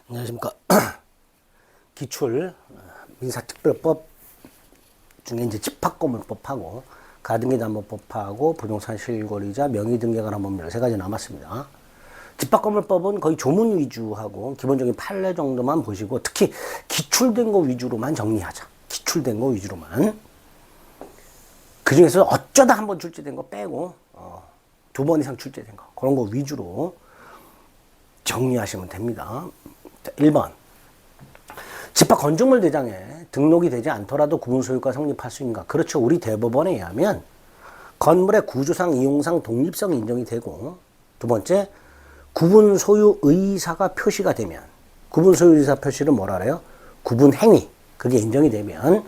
안녕하십니까. 기출 민사특별법 중에 이제 집합건물법하고 가등기담보법하고 부동산 실거래자 명의등기에 관한 법률 세 가지 남았습니다. 집합건물법은 거의 조문 위주하고 기본적인 판례 정도만 보시고 특히 기출된 거 위주로만 정리하자. 기출된 거 위주로만. 그 중에서 어쩌다 한 번 출제된 거 빼고 2번 이상 출제된 거 그런 거 위주로 정리하시면 됩니다. 1번 집합 건축물 대장에 등록이 되지 않더라도 구분소유가 성립할 수 있는가? 그렇죠. 우리 대법원에 의하면 건물의 구조상, 이용상 독립성이 인정이 되고, 두 번째 구분소유 의사가 표시가 되면, 구분소유 의사 표시를 뭐라 그래요? 구분행위, 그게 인정이 되면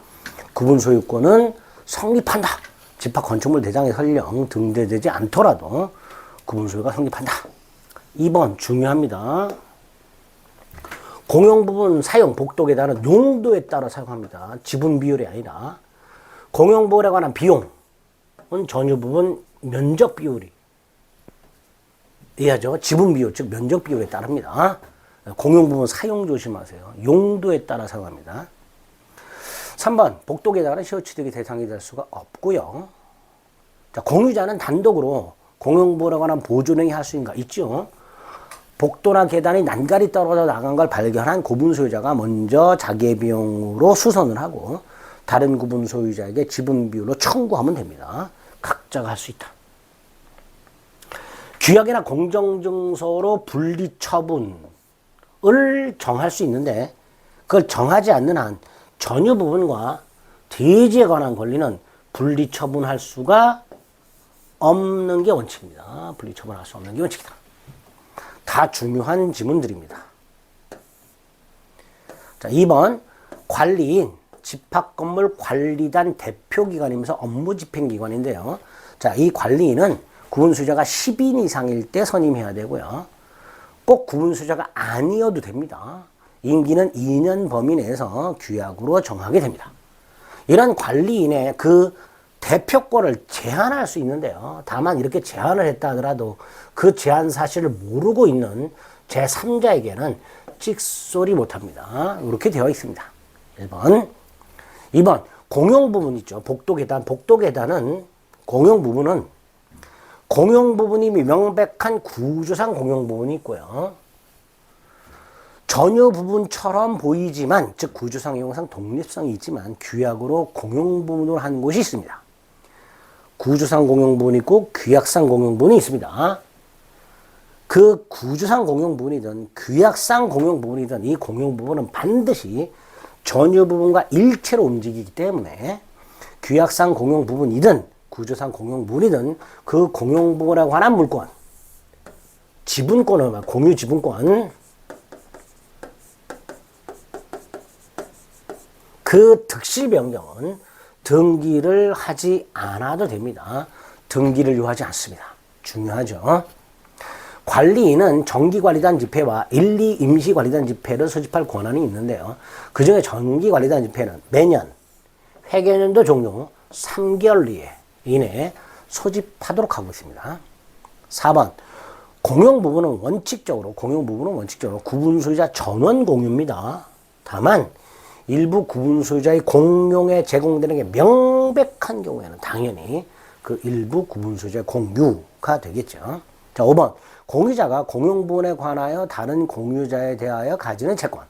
구분소유권은 성립한다. 집합 건축물 대장에 설령 등재되지 않더라도 구분소유가 성립한다. 2번 중요합니다. 공용부분 사용, 복도계단은 용도에 따라 사용합니다. 지분 비율이 아니라. 공용부분에 관한 비용은 전유 부분 면적 비율이 이해하죠? 지분 비율, 즉 면적 비율에 따릅니다. 공용부분 사용 조심하세요. 용도에 따라 사용합니다. 3번 복도계단은 시효취득의 대상이 될 수가 없고요. 자, 공유자는 단독으로 공용부분에 관한 보존행위 할 수 있는가? 있죠. 복도나 계단이 난간이 떨어져 나간 걸 발견한 구분 소유자가 먼저 자기의 비용으로 수선을 하고 다른 구분 소유자에게 지분 비율로 청구하면 됩니다. 각자가 할 수 있다. 규약이나 공정증서로 분리 처분을 정할 수 있는데 그걸 정하지 않는 한 전유 부분과 대지에 관한 권리는 분리 처분할 수가 없는 게 원칙입니다. 분리 처분할 수 없는 게 원칙이다. 다 중요한 지문들입니다. 자, 2번 관리인 집합건물 관리단 대표기관이면서 업무집행기관인데요. 자, 이 관리인은 구분수자가 10인 이상일 때 선임해야 되고요. 꼭 구분수자가 아니어도 됩니다. 임기는 2년 범위 내에서 규약으로 정하게 됩니다. 이런 관리인의 그 대표권을 제한할 수 있는데요. 다만 이렇게 제한을 했다 하더라도 그 제한 사실을 모르고 있는 제3자에게는 찍소리 못합니다. 이렇게 되어 있습니다. 1번. 2번 공용부분 있죠. 복도계단. 복도계단은 공용부분은 공용부분이 명백한 구조상 공용부분이 있고요. 전유 부분처럼 보이지만 즉 구조상, 이용상 독립성이 있지만 규약으로 공용부분으로 한 곳이 있습니다. 구조상 공용부분이 있고 규약상 공용부분이 있습니다. 그 구조상 공용부분이든 규약상 공용부분이든 이 공용부분은 반드시 전유 부분과 일체로 움직이기 때문에 규약상 공용부분이든 구조상 공용부분이든 그 공용부분에 관한 물권, 지분권을 공유 지분권 그 득실 변경은 등기를 하지 않아도 됩니다. 등기를 요하지 않습니다. 중요하죠. 관리인은 정기관리단 집회와 1, 2 임시관리단 집회를 소집할 권한이 있는데요. 그 중에 정기관리단 집회는 매년 회계연도 종료 3개월 이내에 소집하도록 하고 있습니다. 4번 공용부분은 원칙적으로 구분소유자 전원 공유입니다. 다만 일부 구분 소유자의 공용에 제공되는 게 명백한 경우에는 당연히 그 일부 구분 소유자의 공유가 되겠죠. 자, 5번. 공유자가 공용부분에 관하여 다른 공유자에 대하여 가지는 채권.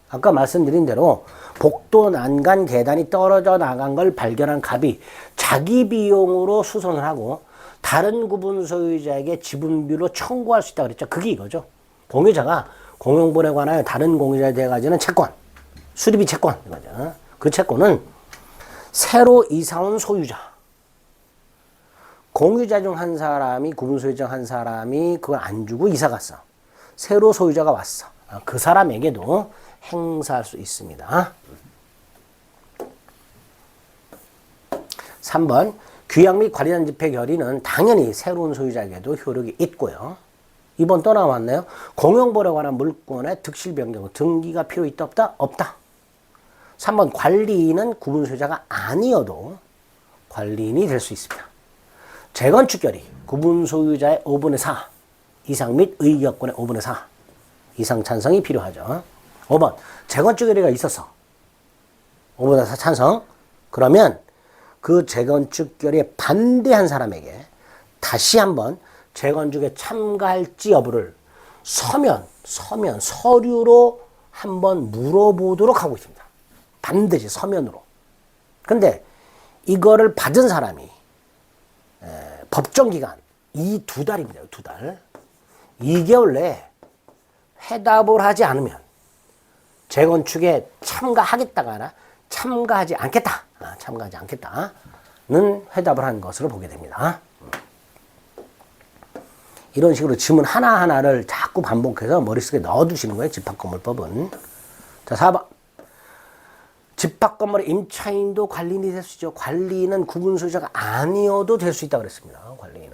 아까 말씀드린 대로 복도, 난간, 계단이 떨어져 나간 걸 발견한 갑이 자기 비용으로 수선을 하고 다른 구분 소유자에게 지분비로 청구할 수 있다고 그랬죠. 그게 이거죠. 공유자가 공용부분에 관하여 다른 공유자에 대해 가지는 채권. 수리비 채권 이거죠. 그 채권은 새로 이사온 소유자, 공유자 중 한 사람이 구분 소유자 한 사람이 그걸 안 주고 이사 갔어. 새로 소유자가 왔어. 그 사람에게도 행사할 수 있습니다. 3번 규약 및 관리단 집회 결의는 당연히 새로운 소유자에게도 효력이 있고요. 2번 또 나왔네요. 공용부분에 관한 물권의 득실 변경, 등기가 필요 있다 없다? 없다. 3번 관리인은 구분 소유자가 아니어도 관리인이 될 수 있습니다. 재건축 결의 구분 소유자의 5분의 4 이상 및 의결권의 5분의 4 이상 찬성이 필요하죠. 5번 재건축 결의가 있었어. 5번에서 찬성. 그러면 그 재건축 결의에 반대한 사람에게 다시 한번 재건축에 참가할지 여부를 서류로 한번 물어보도록 하고 있습니다. 반드시 서면으로. 근데 이거를 받은 사람이 법정기간 이 2달입니다. 2달. 2개월 내에 해답을 하지 않으면 재건축에 참가하겠다가 참가하지 않겠다. 참가하지 않겠다는 해답을 한 것으로 보게 됩니다. 이런 식으로 지문 하나하나를 자꾸 반복해서 머릿속에 넣어두시는 거예요. 집합건물법은. 자, 4번. 집합건물의 임차인도 관리인이 될 수 있죠. 관리인은 구분 소유자가 아니어도 될 수 있다고 그랬습니다. 관리인은.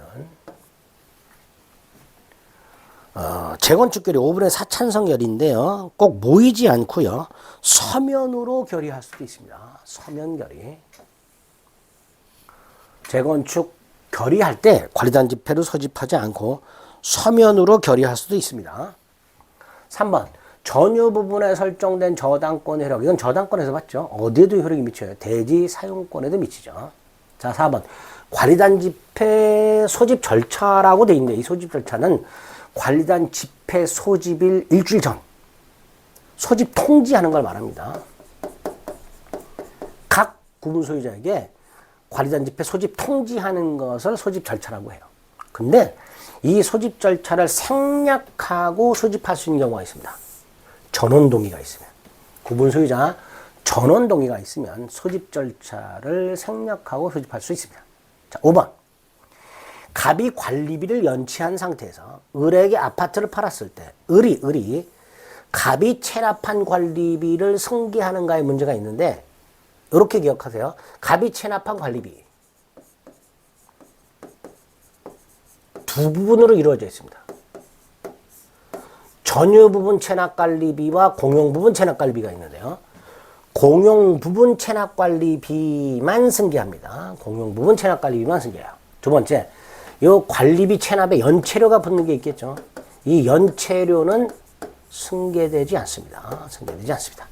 재건축 결의 5분의 4 찬성 결의인데요. 꼭 모이지 않고요. 서면으로 결의할 수도 있습니다. 서면 결의. 재건축 결의할 때 관리단 집회를 소집하지 않고 서면으로 결의할 수도 있습니다. 3번. 전유 부분에 설정된 저당권 효력. 이건 저당권에서 봤죠. 어디에도 효력이 미쳐요. 대지 사용권에도 미치죠. 자, 4번. 관리단 집회 소집 절차라고 돼 있는데 이 소집 절차는 관리단 집회 소집일 일주일 전 소집 통지하는 걸 말합니다. 각 구분 소유자에게 관리단 집회 소집 통지하는 것을 소집 절차라고 해요. 근데 이 소집 절차를 생략하고 소집할 수 있는 경우가 있습니다. 전원동의가 있으면. 구분 소유자 전원동의가 있으면 소집 절차를 생략하고 소집할 수 있습니다. 자, 5번. 갑이 관리비를 연체한 상태에서 을에게 아파트를 팔았을 때 을이 갑이 체납한 관리비를 승계하는가에 문제가 있는데 이렇게 기억하세요. 갑이 체납한 관리비 두 부분으로 이루어져 있습니다. 전유 부분 체납 관리비와 공용 부분 체납 관리비가 있는데요. 공용 부분 체납 관리비만 승계합니다. 공용 부분 체납 관리비만 승계해요. 두 번째, 요 관리비 체납에 연체료가 붙는 게 있겠죠. 이 연체료는 승계되지 않습니다. 승계되지 않습니다.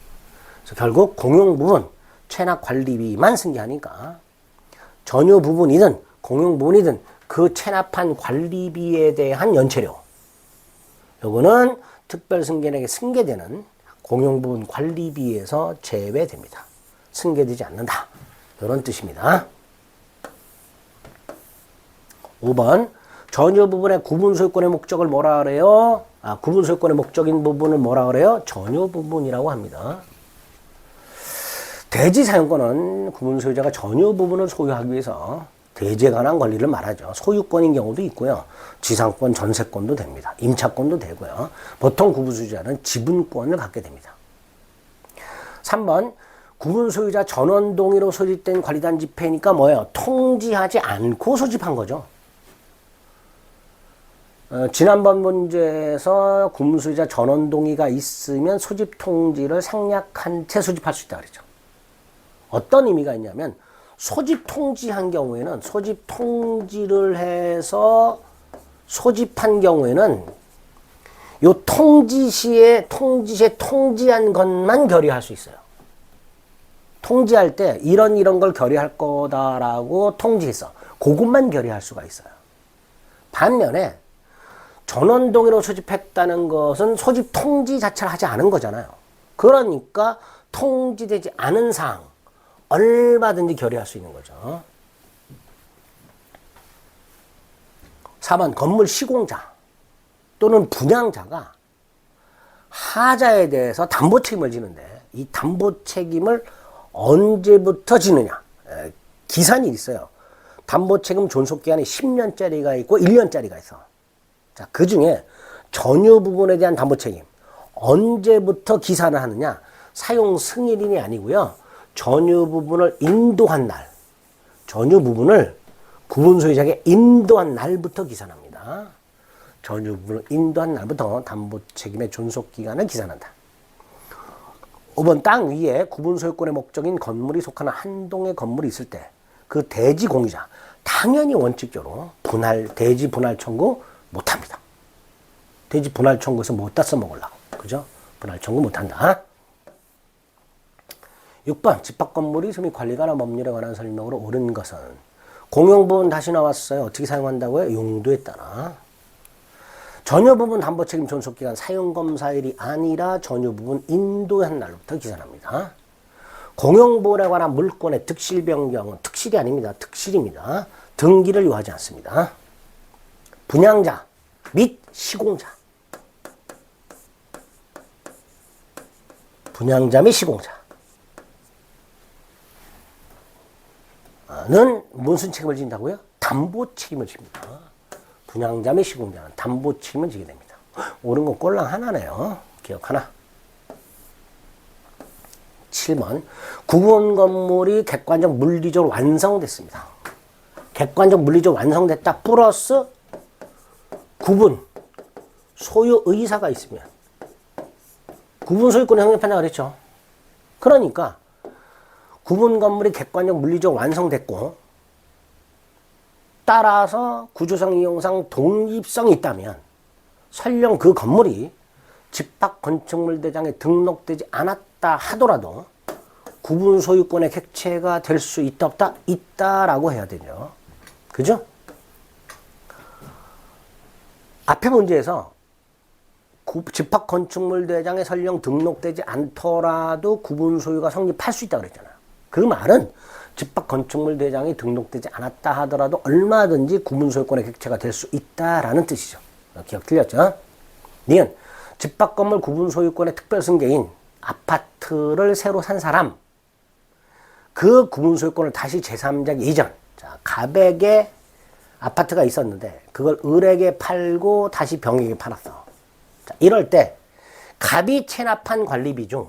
그래서 결국 공용 부분 체납 관리비만 승계하니까 전유 부분이든 공용 부분이든 그 체납한 관리비에 대한 연체료 요거는 특별승계에게 승계되는 공용 부분 관리비에서 제외됩니다. 승계되지 않는다. 이런 뜻입니다. 5번. 전유 부분의 구분 소유권의 목적을 뭐라 그래요? 구분 소유권의 목적인 부분을 뭐라 그래요? 전유 부분이라고 합니다. 대지 사용권은 구분 소유자가 전유 부분을 소유하기 위해서 대지에 관한 권리를 말하죠. 소유권인 경우도 있고요. 지상권, 전세권도 됩니다. 임차권도 되고요. 보통 구분 소유자는 지분권을 갖게 됩니다. 3번. 구분 소유자 전원 동의로 소집된 관리단 집회니까 뭐예요? 통지하지 않고 소집한 거죠. 지난번 문제에서 구분 소유자 전원 동의가 있으면 소집 통지를 생략한 채 소집할 수 있다 그랬죠. 어떤 의미가 있냐면 소집 통지한 경우에는 소집 통지를 해서 소집한 경우에는 요 통지시에 통지한 것만 결의할 수 있어요. 통지할 때 이런 걸 결의할 거다라고 통지했어. 그것만 결의할 수가 있어요. 반면에 전원동의로 소집했다는 것은 소집 통지 자체를 하지 않은 거잖아요. 그러니까 통지되지 않은 사항 얼마든지 결의할 수 있는 거죠. 4번. 건물 시공자 또는 분양자가 하자에 대해서 담보 책임을 지는데 이 담보 책임을 언제부터 지느냐. 기산이 있어요. 담보 책임 존속기간이 10년짜리가 있고 1년짜리가 있어. 자, 그 중에 전유 부분에 대한 담보 책임 언제부터 기산을 하느냐. 사용 승인이 아니고요. 전유 부분을 인도한 날, 전유 부분을 구분 소유자에게 인도한 날부터 기산합니다. 전유 부분을 인도한 날부터 담보 책임의 존속 기간을 기산한다. 5번. 땅 위에 구분 소유권의 목적인 건물이 속하는 한 동의 건물이 있을 때 그 대지 공유자 당연히 원칙적으로 대지 분할 청구 못합니다. 대지 분할 청구에서 못 따서 먹으려고. 그죠? 분할 청구 못한다. 6번 집합건물이 및 관리가나 법률에 관한 설명으로 옳은 것은 공용부분 다시 나왔어요. 어떻게 사용한다고요? 용도에 따라. 전유부분 담보책임 존속기간 사용검사일이 아니라 전유부분 인도한 날로부터 기산합니다. 공용부분에 관한 물권의 득실 변경은 득실이 아닙니다. 득실입니다. 등기를 요하지 않습니다. 분양자 및 시공자. 분양자 및 시공자. 는 무슨 책임을 진다고요? 담보 책임을 집니다. 분양자 및 시공자는 담보 책임을 지게 됩니다. 옳은 건 꼴랑 하나네요. 기억 하나. 7번 구분 건물이 객관적 물리적으로 완성됐습니다. 객관적 물리적으로 완성됐다 플러스 구분 소유 의사가 있으면 구분 소유권이 성립한다 그랬죠. 그러니까 구분 건물이 객관적 물리적으로 완성됐고 따라서 구조상 이용상 독립성이 있다면 설령 그 건물이 집합건축물대장에 등록되지 않았다 하더라도 구분 소유권의 객체가 될 수 있다 없다? 있다라고 해야 되죠. 그죠? 앞의 문제에서 집합건축물대장에 설령 등록되지 않더라도 구분 소유가 성립할 수 있다고 그랬잖아요. 그 말은 집합건축물대장이 등록되지 않았다 하더라도 얼마든지 구분 소유권의 객체가 될 수 있다라는 뜻이죠. 기억 틀렸죠? 니은 집합건물 구분 소유권의 특별 승계인 아파트를 새로 산 사람, 그 구분 소유권을 다시 제3자에게 이전. 자, 갑에게 아파트가 있었는데 그걸 을에게 팔고 다시 병에게 팔았어. 자, 이럴 때 갑이 체납한 관리비 중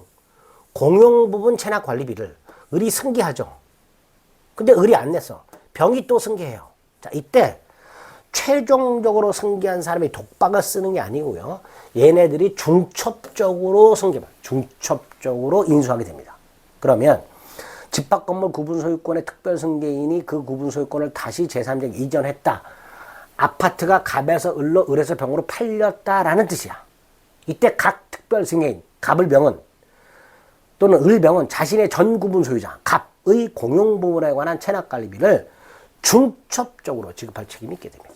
공용 부분 체납 관리비를 을이 승계하죠. 근데 을이 안 냈어. 병이 또 승계해요. 자, 이때 최종적으로 승계한 사람이 독박을 쓰는 게 아니고요. 얘네들이 중첩적으로 중첩적으로 인수하게 됩니다. 그러면 집합건물 구분 소유권의 특별 승계인이 그 구분 소유권을 다시 제3자에게 이전했다. 아파트가 갑에서 을로, 을에서 병으로 팔렸다라는 뜻이야. 이때 각 특별 승계인, 갑을 병은 또는 을병은 자신의 전 구분 소유자, 갑의 공용 부분에 관한 체납 관리비를 중첩적으로 지급할 책임이 있게 됩니다.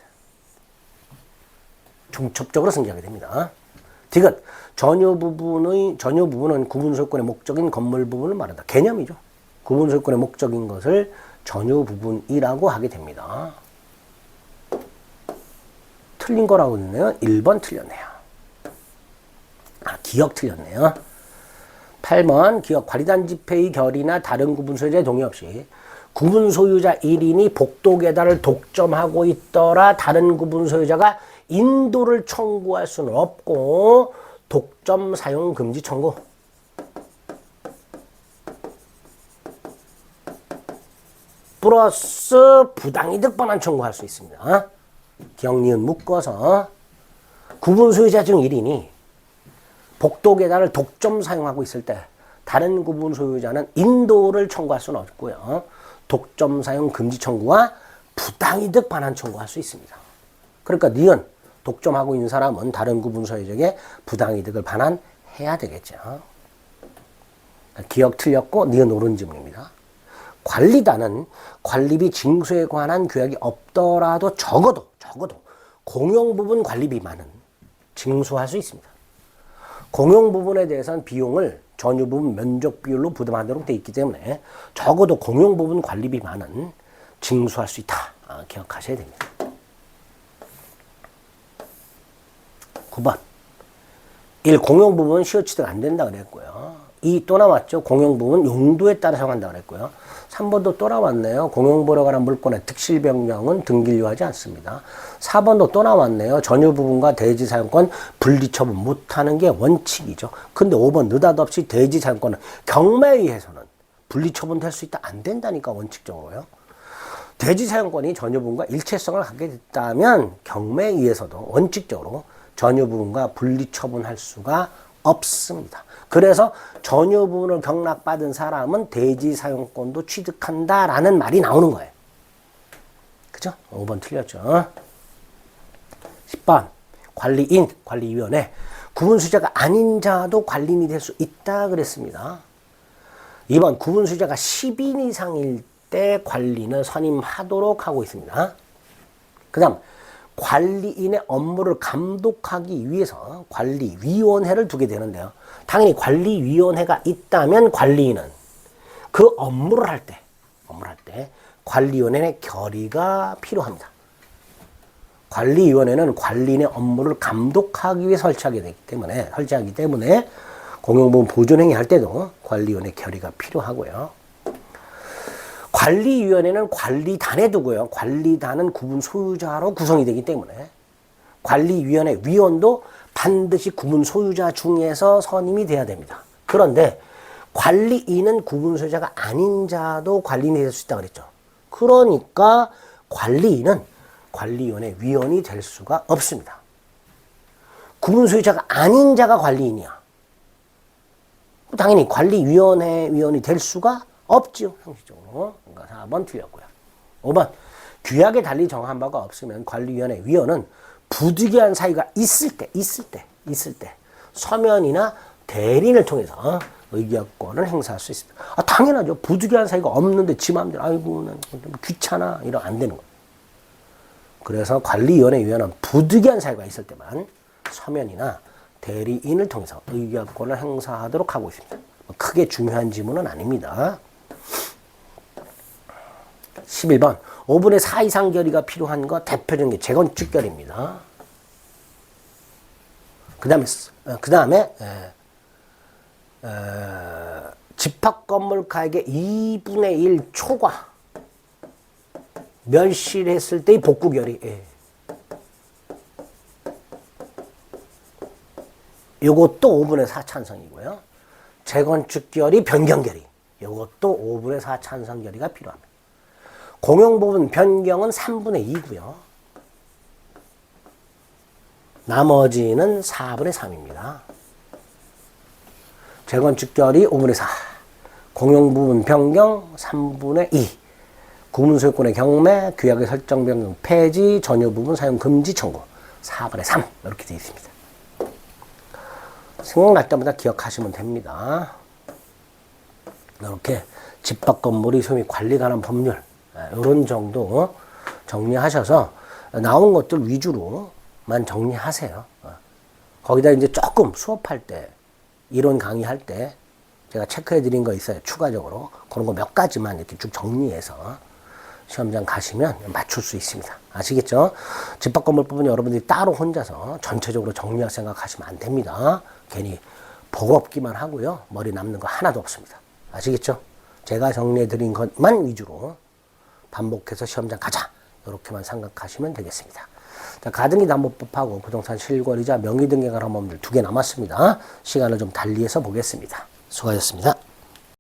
중첩적으로 승계하게 됩니다. 디귿 전유 부분은 구분 소유권의 목적인 건물 부분을 말한다. 개념이죠. 구분 소유권의 목적인 것을 전유 부분이라고 하게 됩니다. 틀린 거라고 했네요. 1번 틀렸네요. 기억 틀렸네요. 8번 기억 관리단 집회의 결의나 다른 구분 소유자의 동의 없이 구분 소유자 1인이 복도 계단을 독점하고 있더라 다른 구분 소유자가 인도를 청구할 수는 없고 독점 사용 금지 청구. 플러스 부당이득 반환 청구할 수 있습니다. 기억 니은 묶어서 구분 소유자 중 1인이 복도 계단을 독점 사용하고 있을 때 다른 구분 소유자는 인도를 청구할 수는 없고요. 독점 사용 금지 청구와 부당이득 반환 청구할 수 있습니다. 그러니까 니은 독점하고 있는 사람은 다른 구분 소유자에게 부당이득을 반환해야 되겠죠. 기억 틀렸고 니은 옳은 지문입니다. 관리단은 관리비 징수에 관한 규약이 없더라도 적어도 공용 부분 관리비만은 징수할 수 있습니다. 공용 부분에 대해서는 비용을 전유 부분 면적 비율로 부담하도록 되어 있기 때문에 적어도 공용 부분 관리비만은 징수할 수 있다. 기억하셔야 됩니다. 9번 1. 공용 부분은 시효 취득 안 된다 그랬고요. 2. 또 나왔죠. 공용 부분 용도에 따라 사용한다 그랬고요. 3번도 또 나왔네요. 공용부에 관한 물권의 득실 변경은 등기를 요하지 않습니다. 4번도 또 나왔네요. 전유 부분과 대지 사용권 분리 처분 못하는 게 원칙이죠. 근데 5번 느닷없이 대지 사용권은 경매에 의해서는 분리 처분될 수 있다. 안 된다니까 원칙적으로요. 대지 사용권이 전유 부분과 일체성을 갖게 됐다면 경매에 의해서도 원칙적으로 전유 부분과 분리 처분할 수가 없습니다. 그래서 전유 부분을 경락받은 사람은 대지 사용권도 취득한다라는 말이 나오는 거예요. 그죠? 5번 틀렸죠. 10번 관리인, 관리위원회 구분수자가 아닌 자도 관리인이 될 수 있다 그랬습니다. 2번 구분수자가 10인 이상일 때 관리인을 선임하도록 하고 있습니다. 그 다음 관리인의 업무를 감독하기 위해서 관리위원회를 두게 되는데요. 당연히 관리위원회가 있다면 관리인은 그 업무를 할 때 관리위원회의 결의가 필요합니다. 관리위원회는 관리인의 업무를 감독하기 위해 설치하기 때문에 공용부문 보존행위 할 때도 관리위원회 결의가 필요하고요. 관리위원회는 관리단에 두고요. 관리단은 구분 소유자로 구성이 되기 때문에 관리위원회 위원도 반드시 구분 소유자 중에서 선임이 돼야 됩니다. 그런데 관리인은 구분 소유자가 아닌 자도 관리인이 될 수 있다고 그랬죠. 그러니까 관리인은 관리위원회 위원이 될 수가 없습니다. 구분 소유자가 아닌 자가 관리인이야. 당연히 관리위원회 위원이 될 수가 없지요. 형식적으로. 그러니까 4번 틀렸고요. 5번 규약에 달리 정한 바가 없으면 관리위원회 위원은 부득이한 사유가 있을 때 서면이나 대리인을 통해서 의결권을 행사할 수 있습니다. 당연하죠. 부득이한 사유가 없는데 지 마음대로 아이고 난 귀찮아 이러면 안 되는 거예요. 그래서 관리위원회 위원은 부득이한 사유가 있을 때만 서면이나 대리인을 통해서 의결권을 행사하도록 하고 있습니다. 크게 중요한 지문은 아닙니다. 11번 5분의 4 이상 결의가 필요한 거 대표적인 게 재건축 결의입니다. 그 다음에 집합건물 가액의 2분의 1 초과 멸실했을 때의 복구 결의. 요것도 5분의 4 찬성이고요. 재건축 결의, 변경 결의. 요것도 5분의 4 찬성 결의가 필요합니다. 공용부분 변경은 3분의 2고요. 나머지는 4분의 3입니다. 재건축 결의 5분의 4. 공용부분 변경 3분의 2. 구분소유권의 경매, 규약의 설정 변경 폐지, 전유 부분 사용 금지 청구 4분의 3 이렇게 되어 있습니다. 생각날 때마다 기억하시면 됩니다. 이렇게 집합 건물의 소유 관리 관한 법률 이런 정도 정리하셔서 나온 것들 위주로만 정리하세요. 거기다 이제 조금 수업할 때 이론 강의할 때 제가 체크해 드린 거 있어요. 추가적으로 그런 거 몇 가지만 이렇게 쭉 정리해서 시험장 가시면 맞출 수 있습니다. 아시겠죠? 집합 건물 부분 여러분들이 따로 혼자서 전체적으로 정리할 생각하시면 안 됩니다. 괜히 버겁기만 하고요. 머리 남는 거 하나도 없습니다. 아시겠죠? 제가 정리해 드린 것만 위주로 반복해서 시험장 가자. 이렇게만 생각하시면 되겠습니다. 자, 가등기 담보법하고 부동산 실거래자 명의 등기에 관한 법률 2개 남았습니다. 시간을 좀 달리해서 보겠습니다. 수고하셨습니다.